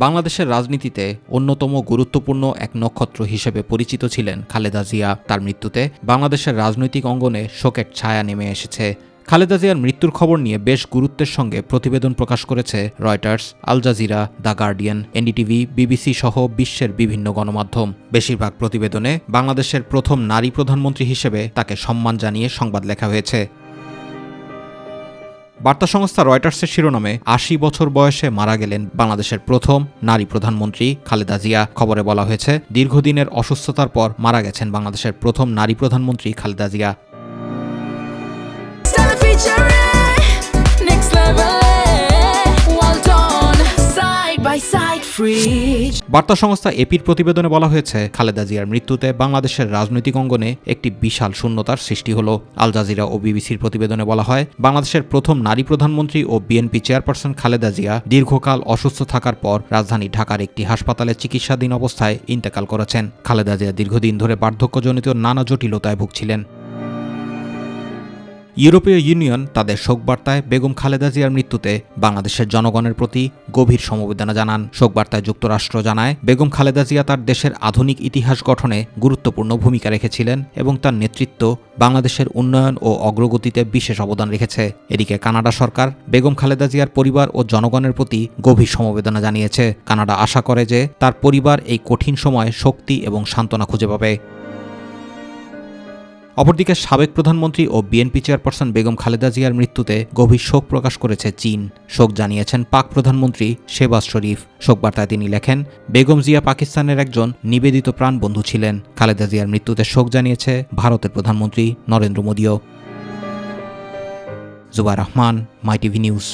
বাংলাদেশের রাজনীতিতে অন্যতম গুরুত্বপূর্ণ এক নক্ষত্র হিসেবে পরিচিত ছিলেন খালেদা জিয়া। তার মৃত্যুতে বাংলাদেশের রাজনৈতিক অঙ্গনে শোকের ছায়া নেমে এসেছে। খালেদা জিয়ার মৃত্যুর খবর নিয়ে বেশ গুরুত্বের সঙ্গে প্রতিবেদন প্রকাশ করেছে Reuters, Al Jazeera, the Guardian, NDTV, BBC সহ বিশ্বের বিভিন্ন গণমাধ্যম। বেশিরভাগ প্রতিবেদনে বাংলাদেশের প্রথম নারী প্রধানমন্ত্রী হিসেবে তাকে সম্মান জানিয়ে সংবাদ লেখা হয়েছে। বার্তা সংস্থা রয়টার্সের শিরোনামে ৮০ বছর বয়সে মারা গেলেন বাংলাদেশের প্রথম নারী প্রধানমন্ত্রী খালেদা জিয়া। খবরে বলা হয়েছে, দীর্ঘদিনের অসুস্থতার পর মারা গেছেন বাংলাদেশের প্রথম নারী প্রধানমন্ত্রী খালেদা জিয়া। বার্তা সংস্থা এপির প্রতিবেদনে বলা হয়েছে, খালেদা জিয়ার মৃত্যুতে বাংলাদেশের রাজনৈতিক অঙ্গনে একটি বিশাল শূন্যতার সৃষ্টি হলো। আল জাজিরা ও বিবিসির প্রতিবেদনে বলা হয়, বাংলাদেশের প্রথম নারী প্রধানমন্ত্রী ও বিএনপি চেয়ারপারসন খালেদা জিয়া দীর্ঘকাল অসুস্থ থাকার পর রাজধানী ঢাকার একটি হাসপাতালে চিকিৎসাধীন অবস্থায় ইন্তেকাল করেছেন। খালেদা জিয়া দীর্ঘদিন ধরে বার্ধক্যজনিত নানা জটিলতায় ভুগছিলেন। ইউরোপীয় ইউনিয়ন তাদের শোকবার্তায় বেগম খালেদা জিয়ার মৃত্যুতে বাংলাদেশের জনগণের প্রতি গভীর সমবেদনা জানান। শোকবার্তায় যুক্তরাষ্ট্র জানায়, বেগম খালেদা জিয়া তার দেশের আধুনিক ইতিহাস গঠনে গুরুত্বপূর্ণ ভূমিকা রেখেছিলেন এবং তার নেতৃত্ব বাংলাদেশের উন্নয়ন ও অগ্রগতিতে বিশেষ অবদান রেখেছে। এদিকে কানাডা সরকার বেগম খালেদা জিয়ার পরিবার ও জনগণের প্রতি গভীর সমবেদনা জানিয়েছে। কানাডা আশা করে যে তার পরিবার এই কঠিন সময়ে শক্তি এবং সান্ত্বনা খুঁজে পাবে। অপরদিকে সাবেক প্রধানমন্ত্রী ও বিএনপি চেয়ারপারসন বেগম খালেদা জিয়ার মৃত্যুতে গভীর শোক প্রকাশ করেছে চীন। শোক জানিয়েছেন পাক প্রধানমন্ত্রী শেহবাজ শরীফ। শোকবার্তায় তিনি লেখেন, বেগম জিয়া পাকিস্তানের একজন নিবেদিত প্রাণবন্ধু ছিলেন। খালেদা জিয়ার মৃত্যুতে শোক জানিয়েছে ভারতের প্রধানমন্ত্রী নরেন্দ্র মোদীও। জুবায়ের রহমান, মাই টিভি নিউজ।